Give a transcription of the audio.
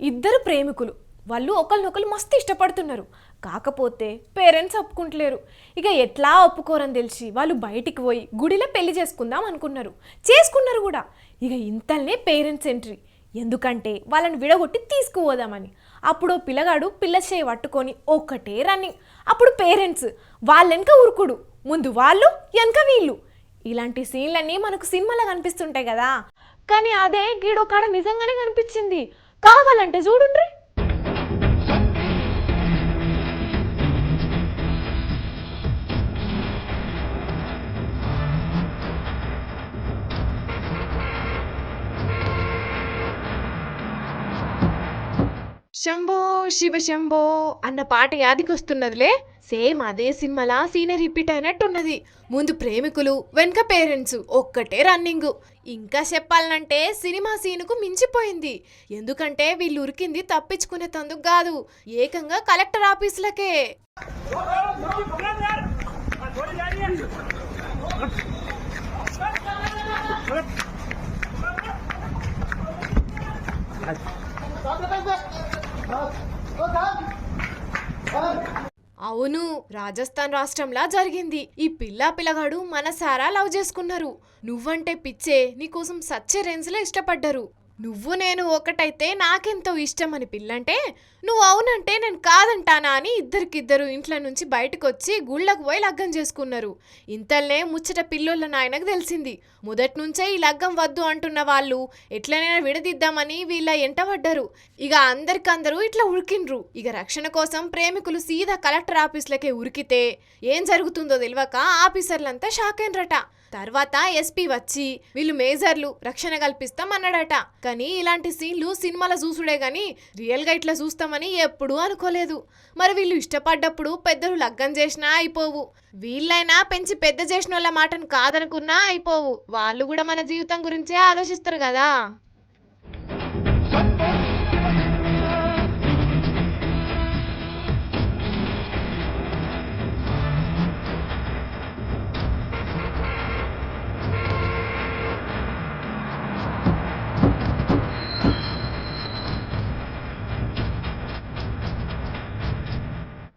ఇద్దరు ప్రేమికులు వాళ్ళు ఒకరినొకరు మస్తు ఇష్టపడుతున్నారు. కాకపోతే పేరెంట్స్ ఒప్పుకుంటలేరు. ఇక ఎట్లా ఒప్పుకోరని తెలిసి వాళ్ళు బయటికి పోయి గుడిలో పెళ్లి చేసుకుందాం అనుకున్నారు. చేసుకున్నారు కూడా. ఇక ఇంతల్నే పేరెంట్స్ ఎంట్రీ. ఎందుకంటే వాళ్ళని విడగొట్టి తీసుకుపోదామని. అప్పుడు పిల్లగాడు పిల్ల చేయి పట్టుకొని ఒక్కటే రన్నింగ్. అప్పుడు పేరెంట్స్ వాళ్ళ వెనక ఉరుకుడు. ముందు వాళ్ళు వెనక వీళ్ళు. ఇలాంటి సీన్లన్నీ మనకు సినిమాలో కనిపిస్తుంటాయి కదా, కానీ అదే గీడో కాడ నిజంగానే కనిపించింది. కావాలంటే చూడుండ్రి. శంభో శివ శంభో అన్న పాట యాదికొస్తున్నదిలే. సేమ్ అదే సినిమాలా సీనే రిపీట్ అయినట్టున్నది. ముందు ప్రేమికులు వెనక పేరెంట్స్ ఒక్కటే రన్నింగ్. ఇంకా చెప్పాలంటే సినిమా సీనుకు మించిపోయింది. ఎందుకంటే వీళ్ళు ఉరికింది తప్పించుకునే తందుకు కాదు, ఏకంగా కలెక్టర్ ఆఫీసులకే. అవును, రాజస్థాన్ రాష్ట్రంలా జరిగింది. ఈ పిల్లగాడు మనసారా లవ్ చేసుకున్నారు. నువ్వంటే పిచ్చే, నీకోసం సచ్చే రేంజ్ లో ఇష్టపడ్డారు. నువ్వు నేను ఒకటైతే నాకెంతో ఇష్టం అని పిల్లంటే, నువ్వు అవునంటే నేను కాదంటానా అని ఇద్దరికిద్దరు ఇంట్లో నుంచి బయటకు వచ్చి గుళ్ళకు పోయి లగ్గం చేసుకున్నారు. ఇంతల్నే ముచ్చట పిల్లోళ్ళ నాయనకు తెలిసింది. మొదటి నుంచే ఈ లగ్గం వద్దు అంటున్న వాళ్ళు ఎట్లనైనా విడదిద్దామని వీళ్ళ ఎంటబడ్డారు. ఇక అందరికందరూ ఇట్లా ఉరికిండ్రు. ఇక రక్షణ కోసం ప్రేమికులు సీదా కలెక్టర్ ఆఫీసులకే ఉరికితే ఏం జరుగుతుందో తెలియక ఆఫీసర్లంతా షాక్ అయినరట. తర్వాత ఎస్పీ వచ్చి వీళ్ళు మేజర్లు రక్షణ కల్పిస్తాం అన్నాడట. కానీ ఇలాంటి సీన్లు సినిమాలో చూసుడే గాని రియల్ గా ఇట్లా చూస్తామని ఎప్పుడూ అనుకోలేదు. మరి వీళ్ళు ఇష్టపడ్డప్పుడు పెద్దలు లగ్గం చేసినా అయిపోవు, వీళ్ళైనా పెంచి పెద్ద చేసిన వాళ్ళ మాటను కాదనుకున్నా అయిపోవు. వాళ్ళు కూడా మన జీవితం గురించే ఆలోచిస్తారు కదా.